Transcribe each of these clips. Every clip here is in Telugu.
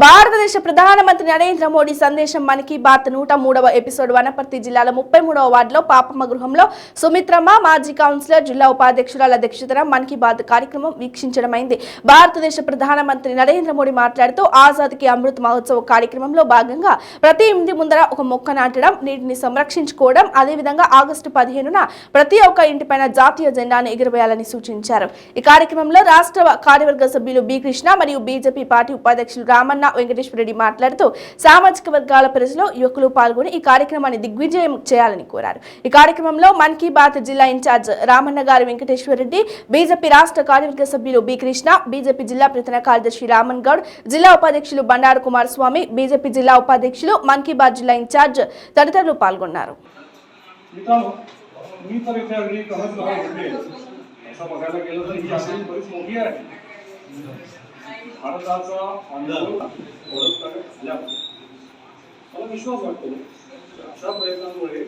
భారతదేశ ప్రధానమంత్రి నరేంద్ర మోడీ సందేశం మన్ కీ బాత్ 103వ ఎపిసోడ్ వనపర్తి జిల్లాలో 33వ వార్డులో పాపమ్మ గృహంలో సుమిత్రమ్మ మాజీ కౌన్సిలర్ జిల్లా ఉపాధ్యక్షురాల అధ్యక్షతన మన్ కీ బాత్ కార్యక్రమం వీక్షించడమైంది. భారతదేశ ప్రధానమంత్రి నరేంద్ర మోడీ మాట్లాడుతూ ఆజాదీకి అమృత్ మహోత్సవ్ కార్యక్రమంలో భాగంగా ప్రతి ఇంటి ముందర ఒక మొక్క నాటడం, నీటిని సంరక్షించుకోవడం, అదేవిధంగా ఆగస్టు 15న ప్రతి ఒక్క ఇంటిపైన జాతీయ జెండాను ఎగురవేయాలని సూచించారు. ఈ కార్యక్రమంలో రాష్ట్ర కార్యవర్గ సభ్యులు బి కృష్ణ మరియు బీజేపీ పార్టీ ఉపాధ్యక్షులు రామన్న వెంకటేశ్వర రెడ్డి మాట్లాడుతూ సామాజిక వర్గాల ప్రజలు యువకులు పాల్గొని ఈ కార్యక్రమాన్ని దిగ్విజయం చేయాలని కోరారు. ఈ కార్యక్రమంలో మన్ కీ బాత్ జిల్లా ఇన్ఛార్జ్ రామన్న గారి వెంకటేశ్వర రెడ్డి, బీజేపీ రాష్ట్ర కార్యవర్గ సభ్యులు బి కృష్ణ, బీజేపీ జిల్లా ప్రధాన కార్యదర్శి రామన్ గౌడ్, జిల్లా ఉపాధ్యక్షులు బండారు కుమారస్వామి, బీజేపీ జిల్లా ఉపాధ్యక్షులు మన్ కీ బాత్ జిల్లా ఇన్ఛార్జ్ తదితరులు పాల్గొన్నారు. भारताचा अनुभव मला विश्वास वाटतो अशा प्रयत्नांमुळे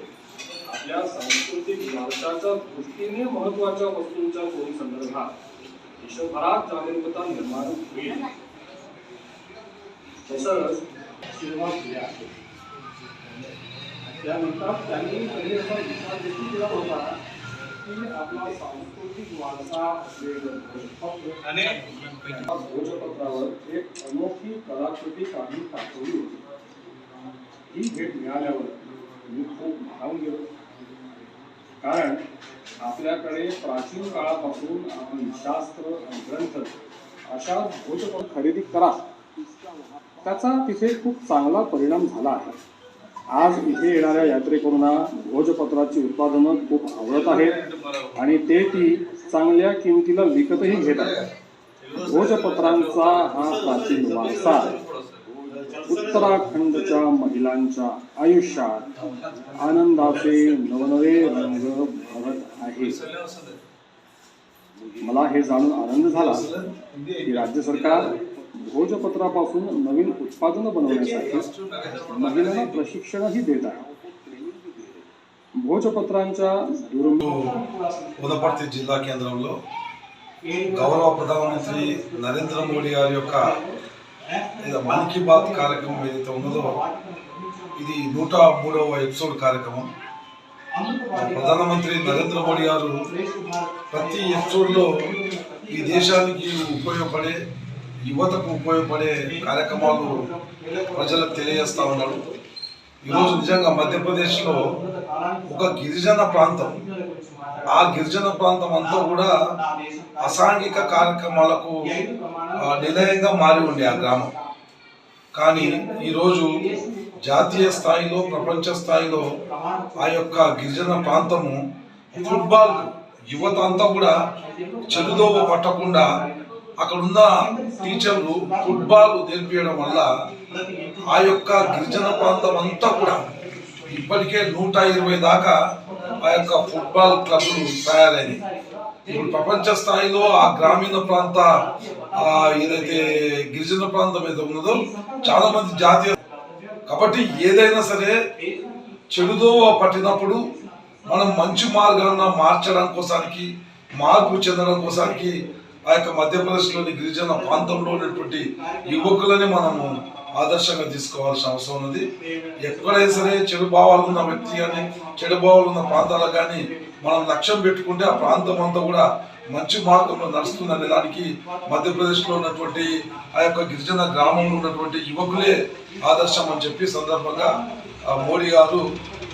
आपल्या सांस्कृतिक वारशाच्या दृष्टीने महत्त्वाच्या वस्तूंच्या चोरी संदर्भात देशभरात जागरूकता निर्माण होईल. तसंच सेवा दिल्या त्यानंतर त्यांनी असा विचार देखील केला होता की आपला सांस्कृतिक वारसा असलेलं भोजपत्रावर एक अनोखी कलाकृती काढून टाकली होती. ही भेट मिळाल्यावर मी खूप भारावून गेलो, कारण आपल्याकडे प्राचीन काळापासून आपण शास्त्र आणि ग्रंथ अशा भोजपत्र खरेदी करा, त्याचा तिथे खूप चांगला परिणाम झाला आहे. आज इथे येणाऱ्या यात्रेकरूंना भोजपत्राची उत्पादनं खूप आवडत आहेत आणि ते ती चांगल्या किमतीला विकतही घेत आहेत. भोजपत्रांचा हा प्राचीन वारसा उत्तराखंडच्या महिलांच्या आयुष्यात आनंदाचे नवनवे रंग भरत आहे. मला हे जाणून आनंद झाला की राज्य सरकार भोजपत्रापासून नवीन उत्पादनं बनवण्यासाठी महिलांना प्रशिक्षणही देत आहे. भोजपत्रांच्या వనపర్తి జిల్లా కేంద్రంలో గౌరవ ప్రధానమంత్రి నరేంద్ర మోడీ గారి యొక్క మన్ కీ బాత్ కార్యక్రమం ఏదైతే ఉన్నదో ఇది 103వ ఎపిసోడ్ కార్యక్రమం. ప్రధానమంత్రి నరేంద్ర మోడీ గారు ప్రతి ఎపిసోడ్లో ఈ దేశానికి ఉపయోగపడే, యువతకు ఉపయోగపడే కార్యక్రమాలు ప్రజలకు తెలియజేస్తూ ఉన్నాడు. ఈరోజు నిజంగా మధ్యప్రదేశ్లో ఒక గిరిజన ప్రాంతం, ఆ గిరిజన ప్రాంతం అంతా కూడా అసాంఘిక కార్యక్రమాలకు నిలయంగా మారి ఉండే ఆ గ్రామం. కానీ ఈరోజు జాతీయ స్థాయిలో, ప్రపంచ స్థాయిలో ఆ యొక్క గిరిజన ప్రాంతము ఫుట్బాల్ యువత అంతా కూడా చెడుదోవ పట్టకుండా అక్కడున్న టీచర్లు ఫుట్బాల్ నేర్పించడం వల్ల ఆ యొక్క గిరిజన ప్రాంతం అంతా కూడా ఇప్పటికే 120 దాకా ఆ యొక్క ఫుట్బాల్ క్లబ్లు తయారైనవి. ఇప్పుడు ప్రపంచ స్థాయిలో ఆ గ్రామీణ ప్రాంత ఏదైతే గిరిజన ప్రాంతం ఏదో ఉన్నదో చాలా మంది జాతీయ. కాబట్టి ఏదైనా సరే చెడుదో పట్టినప్పుడు మనం మంచి మార్గాన్ని మార్చడం కోసానికి, మార్పు చెందడం కోసానికి ఆ యొక్క మధ్యప్రదేశ్లోని గిరిజన ప్రాంతంలో ఉన్నటువంటి యువకులని మనము ఆదర్శంగా తీసుకోవాల్సిన అవసరం ఉన్నది. ఎక్కడైనా సరే చెడు భావాలు ఉన్న వ్యక్తి కానీ, చెడు భావాలు ఉన్న ప్రాంతాలకు కానీ మనం లక్ష్యం పెట్టుకుంటే ఆ ప్రాంతం అంతా కూడా మంచి మార్గంలో నడుస్తుందనే దానికి మధ్యప్రదేశ్లో ఉన్నటువంటి ఆ యొక్క గిరిజన గ్రామంలో ఉన్నటువంటి యువకులే ఆదర్శం అని చెప్పి సందర్భంగా మోడీ గారు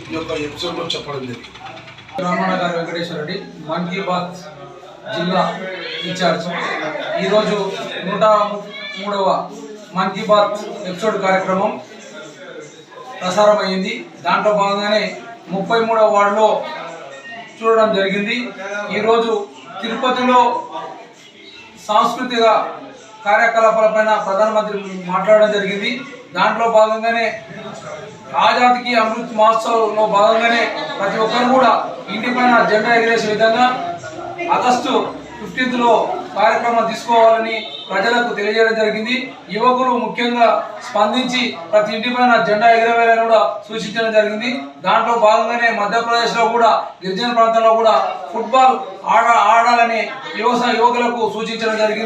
ఈ యొక్క ఎపిసోడ్లో చెప్పడం జరిగింది. రామన్న గారు వెంకటేశ్వర రెడ్డి, మన్ కీ బాత్ జిల్లా ఇన్ఛార్జ్. ఈరోజు 103వ మన్ కీ బాత్ ఎపిసోడ్ కార్యక్రమం ప్రసారం అయ్యింది. దాంట్లో భాగంగానే 33వ వార్డులో చూడడం జరిగింది. ఈరోజు తిరుపతిలో సాంస్కృతిక కార్యకలాపాలపైన ప్రధానమంత్రి మాట్లాడడం జరిగింది. దాంట్లో భాగంగానే ఆజాదీకి అమృత్ మహోత్సవ్లో భాగంగానే ప్రతి ఒక్కరు కూడా ఇంటిపైన జెండా ఎగిరేసే విధంగా ఆగస్టు 15th కార్యక్రమం తీసుకోవాలని ప్రజలకు తెలియజేయడం జరిగింది. యువకులు ముఖ్యంగా స్పందించి ప్రతి ఇంటిపైన జెండా ఎగరవేయాలని కూడా సూచించడం జరిగింది. దాంట్లో భాగంగానే మధ్యప్రదేశ్లో కూడా గిరిజన ప్రాంతంలో కూడా ఫుట్బాల్ ఆడాలని యువకులకు సూచించడం జరిగింది.